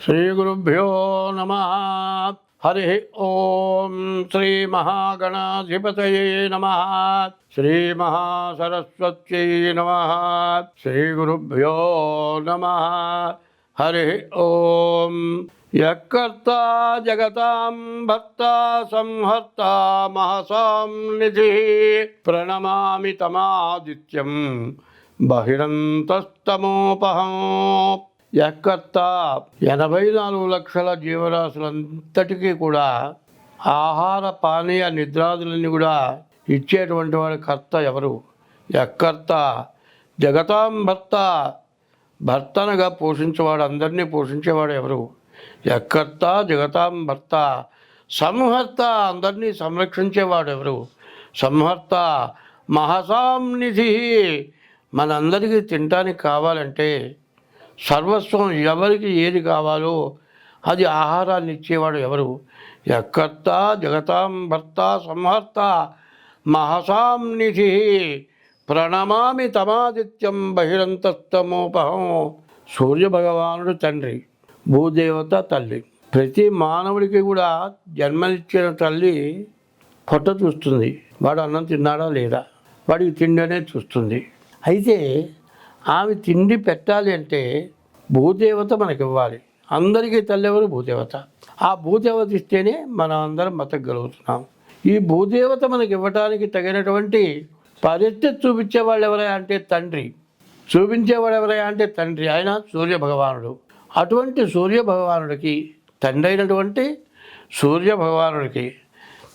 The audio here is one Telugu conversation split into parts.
శ్రీగురుభ్యో నమః. హరి ఓం. శ్రీ మహాగణాధిపతయే నమః. శ్రీ మహాసరస్వత్యై నమః. శ్రీగురుభ్యో నమః. హరి ఓం. యకర్త జగతాం భర్త సంహర్త మహసాం నిధి ప్రణమామి తమాదిత్యం బహిరంతస్తమోపహం. యకర్త 84 లక్షల జీవరాశులంతటికీ కూడా ఆహార పానీయ నిద్రాదులన్నీ కూడా ఇచ్చేటువంటి వాడి కర్త ఎవరు? యకర్త జగతాం భర్త, భర్తనగా పోషించేవాడు, అందరినీ పోషించేవాడు ఎవరు? యకర్త జగతాం భర్త. సంహర్త, అందరినీ సంరక్షించేవాడు ఎవరు? సంహర్త. మహసాం నిధి, మనందరికీ తినటానికి కావాలంటే సర్వస్వం ఎవరికి ఏది కావాలో అది ఆహారాన్ని ఇచ్చేవాడు ఎవరు? యకర్త జగతాం భర్త సంహర్త మహసాం నిధి ప్రణమామి తమాదిత్యం బహిరంతస్తమోపహం. సూర్యభగవానుడు తండ్రి, భూదేవత తల్లి. ప్రతి మానవుడికి కూడా జన్మనిచ్చిన తల్లి పొట్ట చూస్తుంది, వాడు అన్నం తిన్నాడా లేదా, వాడికి తిండి అనేది చూస్తుంది. అయితే ఆమె తిండి పెట్టాలి అంటే భూదేవత మనకి ఇవ్వాలి. అందరికీ తల్లి ఎవరు? భూదేవత. ఆ భూదేవత ఇస్తేనే మనం అందరం బతకగలుగుతున్నాం. ఈ భూదేవత మనకి ఇవ్వటానికి తగినటువంటి పరిస్థితి చూపించేవాళ్ళు ఎవరయ్యా అంటే తండ్రి. చూపించేవాడు ఎవరయ్యా అంటే తండ్రి, ఆయన సూర్యభగవానుడు. అటువంటి సూర్యభగవానుడికి తండ్రి అయినటువంటి సూర్యభగవానుడికి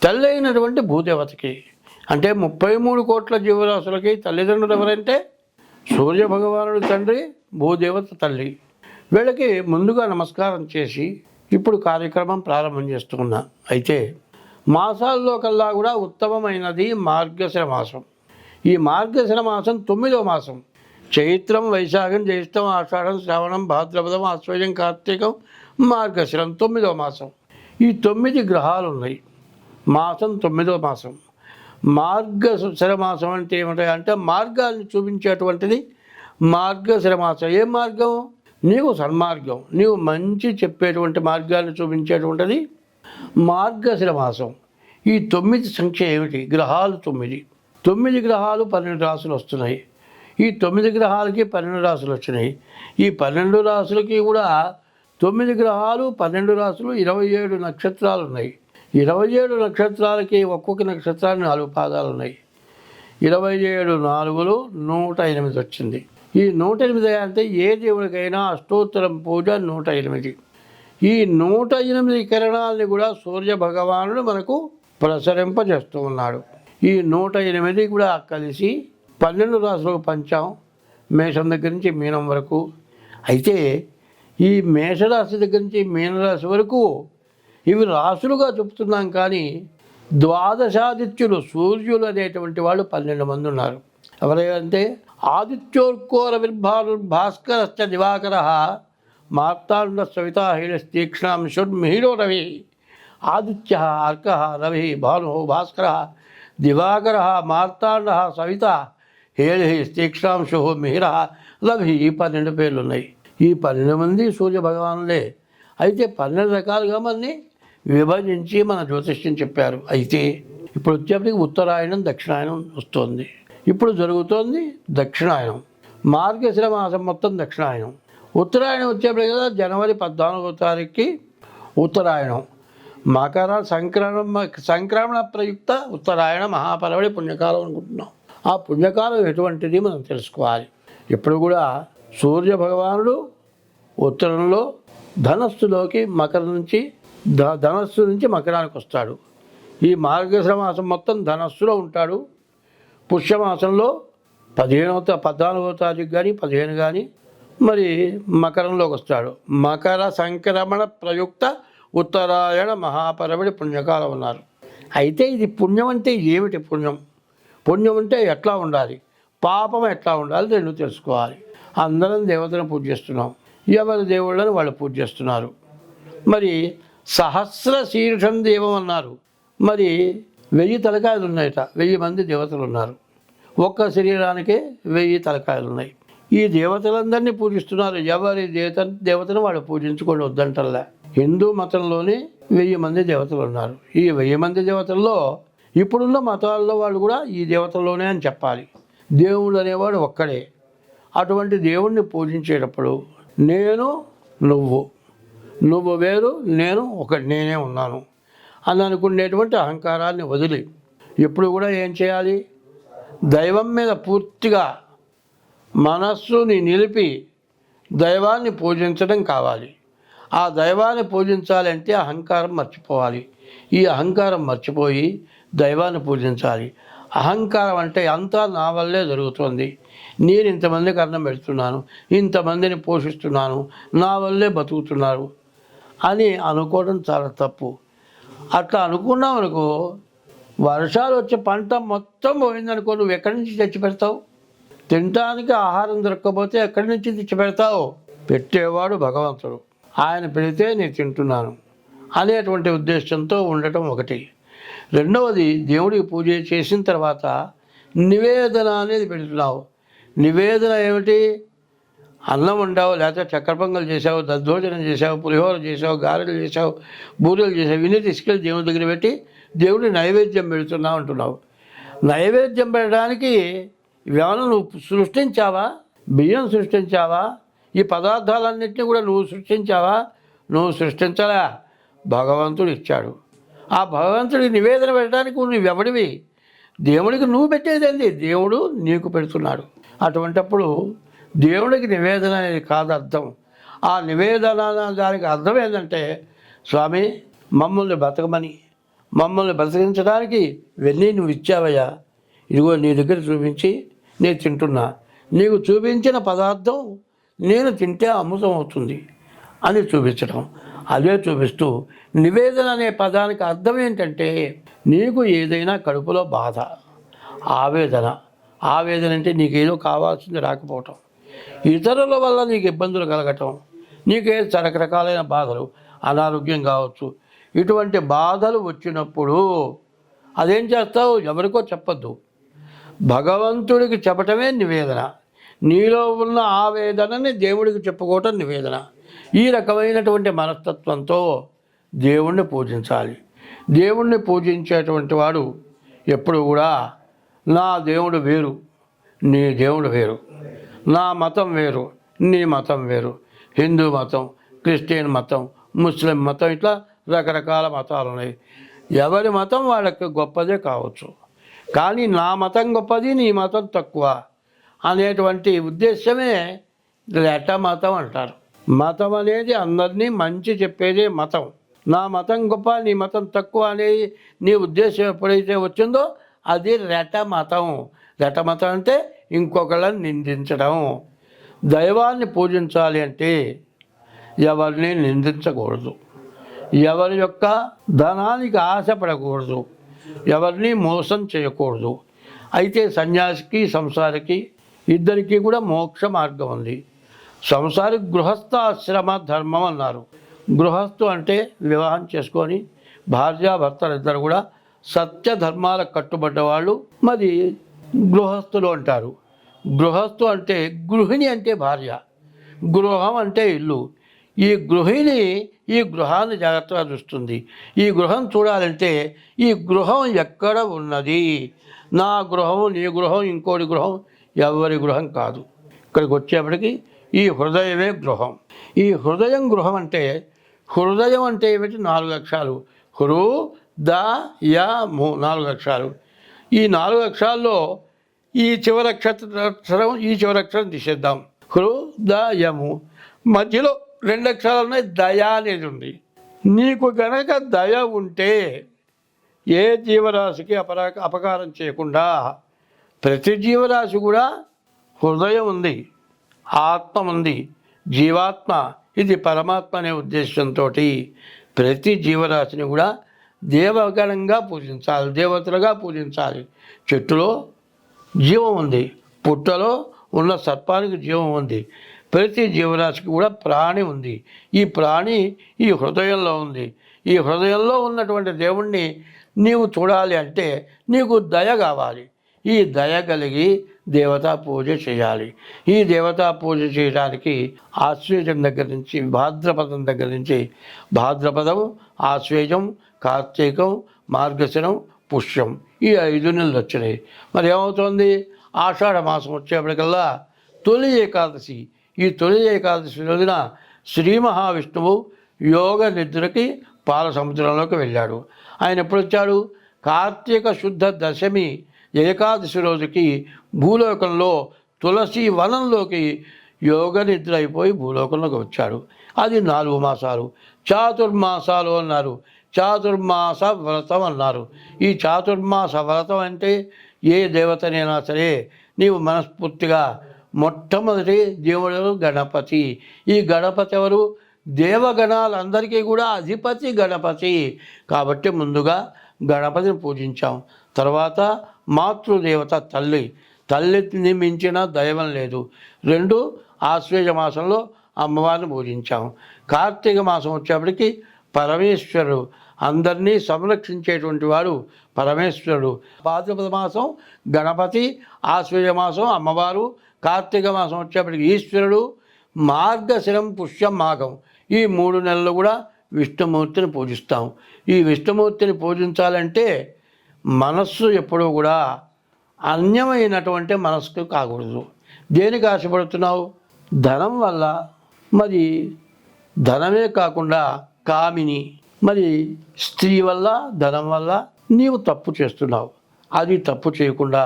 తల్లి అయినటువంటి భూదేవతకి, అంటే 33 కోట్ల జీవరాశులకి తల్లిదండ్రులు ఎవరంటే సూర్యభగవానుడు తండ్రి, భూదేవత తల్లి. వీళ్ళకి ముందుగా నమస్కారం చేసి ఇప్పుడు కార్యక్రమం ప్రారంభం చేస్తున్నా. అయితే మాసాల్లో కల్లా కూడా ఉత్తమమైనది మార్గశిర మాసం. ఈ మార్గశిర మాసం 9వ మాసం. చైత్రం, వైశాఖం, జ్యేష్టం, ఆషాఢం, శ్రావణం, భాద్రపదం, ఆశ్వయుజం, కార్తీకం, మార్గశిరం 9వ మాసం. ఈ 9 గ్రహాలు ఉన్నాయి. మాసం 9వ మాసం. మార్గశిర మాసం అంటే ఏమిటంటే మార్గాన్ని చూపించేటువంటిది మార్గశిర మాసం. ఏ మార్గం? నీవు సన్మార్గం, నీవు మంచి చెప్పేటువంటి మార్గాన్ని చూపించేటువంటిది మార్గశిర మాసం. ఈ 9 సంఖ్య ఏమిటి? గ్రహాలు 9. 9 గ్రహాలు 12 రాశులు వస్తున్నాయి. ఈ 9 గ్రహాలకి 12 రాశులు వచ్చినాయి. ఈ 12 రాశులకి కూడా 9 గ్రహాలు 12 రాశులు 27 నక్షత్రాలు ఉన్నాయి. 27 నక్షత్రాలకి ఒక్కొక్క నక్షత్రానికి 4 పాదాలు ఉన్నాయి. 27 4లు 108 వచ్చింది. ఈ 108 అంటే ఏ దేవుడికైనా అష్టోత్తరం పూజ 108. ఈ 108 కిరణాలని కూడా సూర్య భగవానుడు మనకు ప్రసరింపజేస్తూ ఉన్నాడు. ఈ 108 కూడా కలిసి 12 రాశులకు పంచాం, మేషం దగ్గర నుంచి మీనం వరకు. అయితే ఈ మేషరాశి దగ్గర నుంచి మీనరాశి వరకు ఇవి రాశులుగా చెప్తున్నాం, కానీ ద్వాదశాదిత్యులు సూర్యులు అనేటువంటి వాళ్ళు 12 మంది ఉన్నారు. ఎవరంటే ఆదిత్యోర్కోరవిర్భాస్కరశ్చ దివాకర మార్తాండ సవితా హీరస్తీక్షణాంశుర్మిహిరో రవి. ఆదిత్య అర్క రవి భాను భాస్కర దివాకర మార్తాండ సవిత హేళి తీక్షణాంశు మిహిర రవి. ఈ 12 పేర్లు ఉన్నాయి. ఈ 12 మంది సూర్య భగవానులే. అయితే 12 రకాలుగా మనని విభజించి మన జ్యోతిష్యం చెప్పారు. అయితే ఇప్పుడు వచ్చేప్పటికి ఉత్తరాయణం, దక్షిణాయనం వస్తుంది. ఇప్పుడు జరుగుతోంది దక్షిణాయనం. మార్గశిర మాసం మొత్తం దక్షిణాయనం. ఉత్తరాయణం వచ్చేప్పటికి కదా జనవరి 14వ తారీఖుకి ఉత్తరాయణం. మకర సంక్రమణ ప్రయుక్త ఉత్తరాయణ మహాపరవడి పుణ్యకాలం అనుకుంటున్నాం. ఆ పుణ్యకాలం ఎటువంటిది మనం తెలుసుకోవాలి. ఇప్పుడు కూడా సూర్య భగవానుడు ఉత్తరంలో ధనస్సులోకి ధనస్సు నుంచి మకరానికి వస్తాడు. ఈ మార్గశిర మాసం మొత్తం ధనస్సులో ఉంటాడు. పుష్యమాసంలో 14వ తారీఖు కానీ 15 కానీ మరి మకరంలోకి వస్తాడు. మకర సంక్రమణ ప్రయుక్త ఉత్తరాయణ మహాపరవడి పుణ్యకాలం ఉన్నారు. అయితే ఇది పుణ్యం అంటే ఏమిటి? పుణ్యం అంటే ఎట్లా ఉండాలి, పాపం ఎట్లా ఉండాలి, రెండు తెలుసుకోవాలి. అందరం దేవతను పూజ చేస్తున్నాం, ఎవరి దేవుళ్ళని వాళ్ళు పూజ చేస్తున్నారు. మరి సహస్ర శీర్షం దేవం అన్నారు. మరి 1000 తలకాయలు ఉన్నాయట, 1000 మంది దేవతలు ఉన్నారు. ఒక్క శరీరానికే 1000 తలకాయలు ఉన్నాయి. ఈ దేవతలందరినీ పూజిస్తున్నారు. ఎవరి దేవతను వాళ్ళు పూజించుకొని వద్దంటల్లా. హిందూ మతంలోనే 1000 మంది దేవతలు ఉన్నారు. ఈ 1000 మంది దేవతల్లో ఇప్పుడున్న మతాల్లో వాళ్ళు కూడా ఈ దేవతల్లోనే అని చెప్పాలి. దేవుడు అనేవాడు ఒక్కడే. అటువంటి దేవుణ్ణి పూజించేటప్పుడు నేను నువ్వు వేరు, నేనే ఉన్నాను అని అనుకునేటువంటి అహంకారాన్ని వదిలి ఎప్పుడు కూడా ఏం చేయాలి? దైవం మీద పూర్తిగా మనస్సుని నిలిపి దైవాన్ని పూజించడం కావాలి. ఆ దైవాన్ని పూజించాలంటే అహంకారం మర్చిపోవాలి. ఈ అహంకారం మర్చిపోయి దైవాన్ని పూజించాలి. అహంకారం అంటే అంతా నా వల్లే జరుగుతుంది, నేను ఇంతమందికి అన్నం పెడుతున్నాను, ఇంతమందిని పోషిస్తున్నాను, నా వల్లే బతుకుతున్నారు అని అనుకోవడం చాలా తప్పు. అట్లా అనుకున్నాం అనుకో, వర్షాలు వచ్చే పంట మొత్తం పోయిందనుకో, నువ్వు ఎక్కడి నుంచి తెచ్చి పెడతావు? తినడానికి ఆహారం దొరకకపోతే ఎక్కడి నుంచి తెచ్చి పెడతావు? పెట్టేవాడు భగవంతుడు. ఆయన పెడితే నేను తింటున్నాను అనేటువంటి ఉద్దేశంతో ఉండటం ఒకటి. రెండవది, దేవుడికి పూజ చేసిన తర్వాత నివేదన అనేది పెడుతున్నావు. నివేదన ఏమిటి? అన్నం వండావు, లేకపోతే చక్కెర పొంగల్ చేసావు, దద్దోజనం చేసావు, పులిహోర చేసావు, గారెలు చేసావు, బూరెలు చేసావు, ఇవన్నీ తీసుకెళ్ళి దేవుడి దగ్గర పెట్టి దేవుడి నైవేద్యం పెడుతున్నావు అంటున్నావు. నైవేద్యం పెట్టడానికి ఇవేమైనా నువ్వు సృష్టించావా? బియ్యం సృష్టించావా? ఈ పదార్థాలన్నింటినీ కూడా నువ్వు సృష్టించావా? నువ్వు సృష్టించలే, భగవంతుడు ఇచ్చాడు. ఆ భగవంతుడికి నివేదన పెట్టడానికి నువ్వెవడివి? దేవుడికి నువ్వు పెట్టేదేంది? దేవుడు నీకు పెడుతున్నాడు. అటువంటప్పుడు దేవుడికి నివేదన అనేది కాదు అర్థం. ఆ నివేదన దానికి అర్థం ఏంటంటే, స్వామి మమ్మల్ని బతకమని, మమ్మల్ని బతికించడానికి ఇవన్నీ నువ్వు ఇచ్చావయ్యా, ఇదిగో నీ దగ్గర చూపించి నేను తింటున్నా, నీకు చూపించిన పదార్థం నేను తింటే అమృతం అవుతుంది అని చూపించడం. అదే చూపిస్తూ నివేదన అనే పదానికి అర్థం ఏంటంటే, నీకు ఏదైనా కడుపులో బాధ, ఆవేదన అంటే నీకేదో కావాల్సింది రాకపోవటం, ఇతరుల వల్ల నీకు ఇబ్బందులు కలగటం, నీకే రకరకాలైన బాధలు, అనారోగ్యం కావచ్చు, ఇటువంటి బాధలు వచ్చినప్పుడు అదేం చేస్తావు? ఎవరికో చెప్పద్దు, భగవంతుడికి చెప్పటమే నివేదన. నీలో ఉన్న ఆవేదనని దేవుడికి చెప్పుకోవటం నివేదన. ఈ రకమైనటువంటి మనస్తత్వంతో దేవుణ్ణి పూజించాలి. దేవుణ్ణి పూజించేటువంటి వాడు ఎప్పుడు కూడా నా దేవుడు వేరు, నీ దేవుడు వేరు, నా మతం వేరు, నీ మతం వేరు, హిందూ మతం, క్రిస్టియన్ మతం, ముస్లిం మతం, ఇట్లా రకరకాల మతాలు ఉన్నాయి. ఎవరి మతం వాళ్ళకి గొప్పదే కావచ్చు, కానీ నా మతం గొప్పది, నీ మతం తక్కువ అనేటువంటి ఉద్దేశమే రెట మతం అంటారు. మతం అనేది అందరినీ మంచి చెప్పేదే మతం. నా మతం గొప్ప, నీ మతం తక్కువ అనేది నీ ఉద్దేశం ఎప్పుడైతే వచ్చిందో అది రెట మతం. రెట మతం అంటే ఇంకొకళ్ళని నిందించడం. దైవాన్ని పూజించాలి అంటే ఎవరిని నిందించకూడదు, ఎవరి యొక్క ధనానికి ఆశపడకూడదు, ఎవరిని మోసం చేయకూడదు. అయితే సన్యాసికి సంసారికి ఇద్దరికీ కూడా మోక్ష మార్గం ఉంది. సంసారి గృహస్థాశ్రమ ధర్మం అన్నారు. గృహస్థు అంటే వివాహం చేసుకొని భార్యాభర్తలిద్దరు కూడా సత్య ధర్మాలకు కట్టుబడ్డ వాళ్ళు మరి గృహస్థులు అంటారు. గృహస్థు అంటే గృహిణి అంటే భార్య, గృహం అంటే ఇల్లు. ఈ గృహిణి ఈ గృహాన్ని జాగ్రత్తగా చూస్తుంది. ఈ గృహం చూడాలంటే ఈ గృహం ఎక్కడ ఉన్నది, నా గృహం, నీ గృహం, ఇంకోటి గృహం, ఎవరి గృహం కాదు. ఇక్కడికి వచ్చేప్పటికి ఈ హృదయమే గృహం. ఈ హృదయం గృహం అంటే, హృదయం అంటే ఏమిటి? 4 అక్షరాలు. హృ ద య ము 4 అక్షరాలు. ఈ 4 అక్షరాల్లో ఈ చివరి అక్షరం తీసేద్దాం. హృదయము. మధ్యలో 2 అక్షరాలు ఉన్నాయి, దయ అనేది ఉంది. నీకు గనక దయ ఉంటే ఏ జీవరాశికి అపకారం చేయకుండా, ప్రతి జీవరాశి కూడా హృదయం ఉంది, ఆత్మ ఉంది, జీవాత్మ, ఇది పరమాత్మ అనే ఉద్దేశంతో ప్రతి జీవరాశిని కూడా దేవగణంగా పూజించాలి, దేవతలుగా పూజించాలి. చెట్టులో జీవం ఉంది, పుట్టలో ఉన్న సర్పానికి జీవం ఉంది, ప్రతి జీవరాశికి కూడా ప్రాణి ఉంది. ఈ ప్రాణి ఈ హృదయంలో ఉంది. ఈ హృదయంలో ఉన్నటువంటి దేవుణ్ణి నీవు చూడాలి అంటే నీకు దయ కావాలి. ఈ దయ కలిగి దేవతా పూజ చేయాలి. ఈ దేవతా పూజ చేయడానికి ఆశ్వేజం దగ్గర నుంచి భాద్రపదం దగ్గర నుంచి భాద్రపదం, ఆశ్వేజం, కార్తీకం, మార్గశిరం, పుష్యం ఈ 5 నెలలు వచ్చినాయి. మరి ఏమవుతుంది? ఆషాఢ మాసం వచ్చేప్పటికల్లా తొలి ఏకాదశి. ఈ తొలి ఏకాదశి రోజున శ్రీ మహావిష్ణువు యోగ నిద్రకి పాల సముద్రంలోకి వెళ్ళాడు. ఆయన ఎప్పుడు వచ్చాడు? కార్తీక శుద్ధ దశమి ఏకాదశి రోజుకి భూలోకంలో తులసి వనంలోకి యోగ నిద్ర అయిపోయి భూలోకంలోకి వచ్చాడు. అది 4 మాసాలు. చాతుర్మాసాలు అన్నారు, చాతుర్మాస వ్రతం అన్నారు. ఈ చాతుర్మాస వ్రతం అంటే ఏ దేవతనైనా సరే నీవు మనస్ఫూర్తిగా మొట్టమొదటి దేవుడు గణపతి. ఈ గణపతి ఎవరు? దేవగణాలందరికీ కూడా అధిపతి గణపతి. కాబట్టి ముందుగా గణపతిని పూజించాం. తర్వాత మాతృదేవత తల్లి. తల్లిని మించిన దైవం లేదు. 2 ఆశ్వేజ మాసంలో అమ్మవారిని పూజించాం. కార్తీక మాసం వచ్చేప్పటికి పరమేశ్వరుడు, అందరినీ సంరక్షించేటువంటి వాడు పరమేశ్వరుడు. భాద్రపద మాసం గణపతి, ఆశ్వేజ మాసం అమ్మవారు, కార్తీక మాసం వచ్చేప్పటికి ఈశ్వరుడు, మార్గశిరం, పుష్యం, మాఘం ఈ 3 నెలలు కూడా విష్ణుమూర్తిని పూజిస్తాం. ఈ విష్ణుమూర్తిని పూజించాలంటే మనస్సు ఎప్పుడూ కూడా అన్యమైనటువంటి మనస్సు కాకూడదు. దేనికి ఆశపడుతున్నావు? ధనం వల్ల. మరి ధనమే కాకుండా కామిని, మరి స్త్రీ వల్ల, ధనం వల్ల నీవు తప్పు చేస్తున్నావు. అది తప్పు చేయకుండా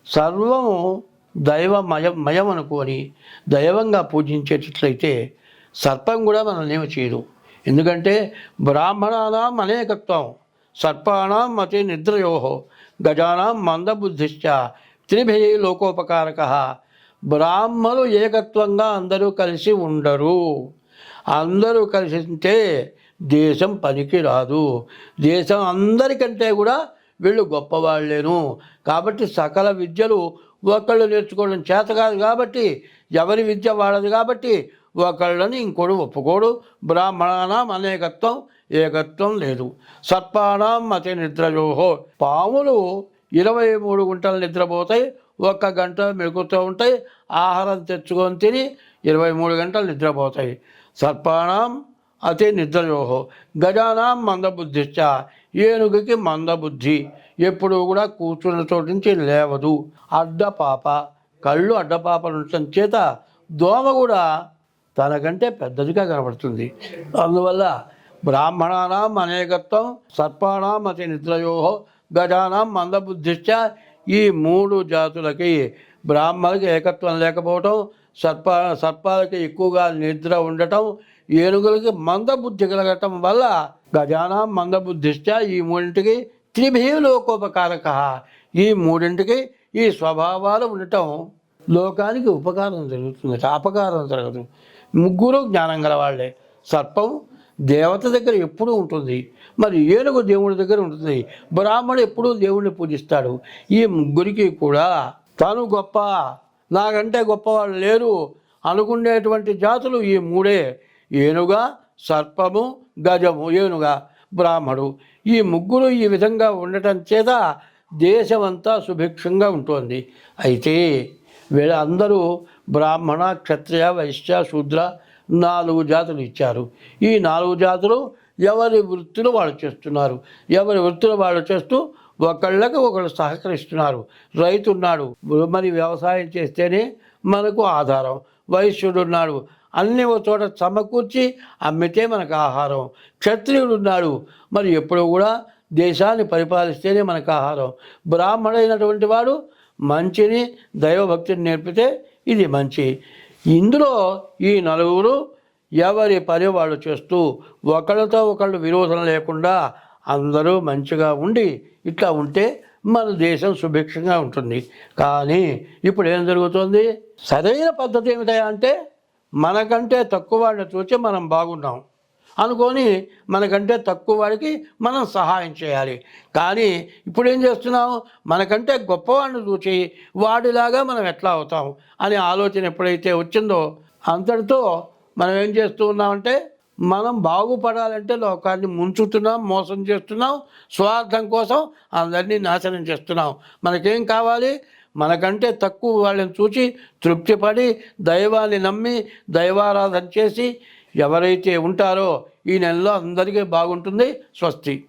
సర్వము దైవమయం అనుకొని దైవంగా పూజించేటట్లయితే సర్పం కూడా మనల్ని ఏమి చేయదు. ఎందుకంటే బ్రాహ్మణానాం అనేకత్వం, సర్పాణం మతి నిద్రయోహో, గజానాం మందబుద్ధిశ్చ, త్రిభి లోకోపకారక. బ్రాహ్మణులు ఏకత్వంగా అందరూ కలిసి ఉండరు. అందరూ కలిసి ఉంటే దేశం పనికి రాదు. దేశం అందరికంటే కూడా వీళ్ళు గొప్పవాళ్ళేను. కాబట్టి సకల విద్యలు ఒకళ్ళు నేర్చుకోవడం చేత కాదు. కాబట్టి ఎవరి విద్య వాళ్ళది. కాబట్టి ఒకళ్ళని ఇంకోడు ఒప్పుకోడు. బ్రాహ్మణానాం అనేకత్వం, ఏకత్వం లేదు. సర్పాణం మతి నిద్రయోహో. పాములు 23 గంటలు నిద్రపోతాయి, 1 గంట మెలుకుతూ ఉంటాయి. ఆహారం తెచ్చుకొని తిని 23 గంటలు నిద్రపోతాయి. సర్పాణం అతి నిద్రయోహో. గజానాం మందబుద్ధిశ్చ. ఏనుగుకి మందబుద్ధి, ఎప్పుడు కూడా కూర్చున్న చోటు నుంచి లేవదు. అడ్డపాప, కళ్ళు అడ్డపాపలు ఉండటం చేత దోమ కూడా తనకంటే పెద్దదిగా కనబడుతుంది. అందువల్ల బ్రాహ్మణానాం అనేకత్వం, సర్పాణం అతి నిద్రయోహో, గజానాం మందబుద్ధిశ్చ. ఈ 3 జాతులకి బ్రాహ్మణులకి ఏకత్వం లేకపోవటం, సర్పాలకి ఎక్కువగా నిద్ర ఉండటం, ఏనుగులకి మందబుద్ధి కలగటం వల్ల గజానాం మందబుద్ధిశ్చ. ఈ 3టికి త్రిభి లోకోపకారక. ఈ 3టికి ఈ స్వభావాలు ఉండటం లోకానికి ఉపకారం జరుగుతుంది, అపకారం జరగదు. 3 జ్ఞానం గల వాళ్ళే. సర్పం దేవత దగ్గర ఎప్పుడూ ఉంటుంది, మరి ఏనుగు దేవుడి దగ్గర ఉంటుంది. బ్రాహ్మణుడు ఎప్పుడూ దేవుడిని పూజిస్తాడు. ఈ 3కి కూడా తాను గొప్ప, నాకంటే గొప్పవాళ్ళు లేరు అనుకునేటువంటి జాతులు ఈ 3. ఏనుగా, సర్పము, గజము. ఏనుగా బ్రాహ్మడు. ఈ 3 ఈ విధంగా ఉండటం చేత దేశమంతా సుభిక్షంగా ఉంటుంది. అయితే వీళ్ళందరూ బ్రాహ్మణ, క్షత్రియ, వైశ్య, శూద్ర 4 జాతులు ఇచ్చారు. ఈ 4 జాతులు ఎవరి వృత్తులు వాళ్ళు చేస్తున్నారు. ఎవరి వృత్తులు వాళ్ళు చేస్తూ ఒకళ్ళకి ఒకళ్ళు సహకరిస్తున్నారు. రైతు ఉన్నాడు, మరి వ్యవసాయం చేస్తేనే మనకు ఆధారం. వైశ్యుడు ఉన్నాడు, అన్ని ఒక చోట సమకూర్చి అమ్మితే మనకు ఆహారం. క్షత్రియుడు ఉన్నాడు, మరి ఎప్పుడు కూడా దేశాన్ని పరిపాలిస్తేనే మనకు ఆహారం. బ్రాహ్మణుడైనటువంటి వాడు మంచిని, దైవభక్తిని నేర్పితే ఇది మంచి. ఇందులో ఈ 4 ఎవరి పని వాళ్ళు చేస్తూ ఒకళ్ళతో ఒకళ్ళు విరోధం లేకుండా అందరూ మంచిగా ఉండి ఇట్లా ఉంటే మన దేశం సుభిక్షంగా ఉంటుంది. కానీ ఇప్పుడు ఏం జరుగుతుంది? సరైన పద్ధతి ఏమిటా అంటే మనకంటే తక్కువ వాడిని చూసి మనం బాగున్నాం అనుకొని మనకంటే తక్కువ వాడికి మనం సహాయం చేయాలి. కానీ ఇప్పుడు ఏం చేస్తున్నాం? మనకంటే గొప్పవాడిని చూసి వాడిలాగా మనం ఎట్లా అవుతాం అనే ఆలోచన ఎప్పుడైతే వచ్చిందో అంతటితో మనం ఏం చేస్తూ ఉన్నామంటే మనం బాగుపడాలంటే లోకాన్ని ముంచుతున్నాం, మోసం చేస్తున్నాం, స్వార్థం కోసం అందరినీ నాశనం చేస్తున్నాం. మనకేం కావాలి? మనకంటే తక్కువ వాళ్ళని చూసి తృప్తిపడి దైవాన్ని నమ్మి దైవారాధన చేసి ఎవరైతే ఉంటారో ఈ నెలలో అందరికీ బాగుంటుంది. స్వస్తి.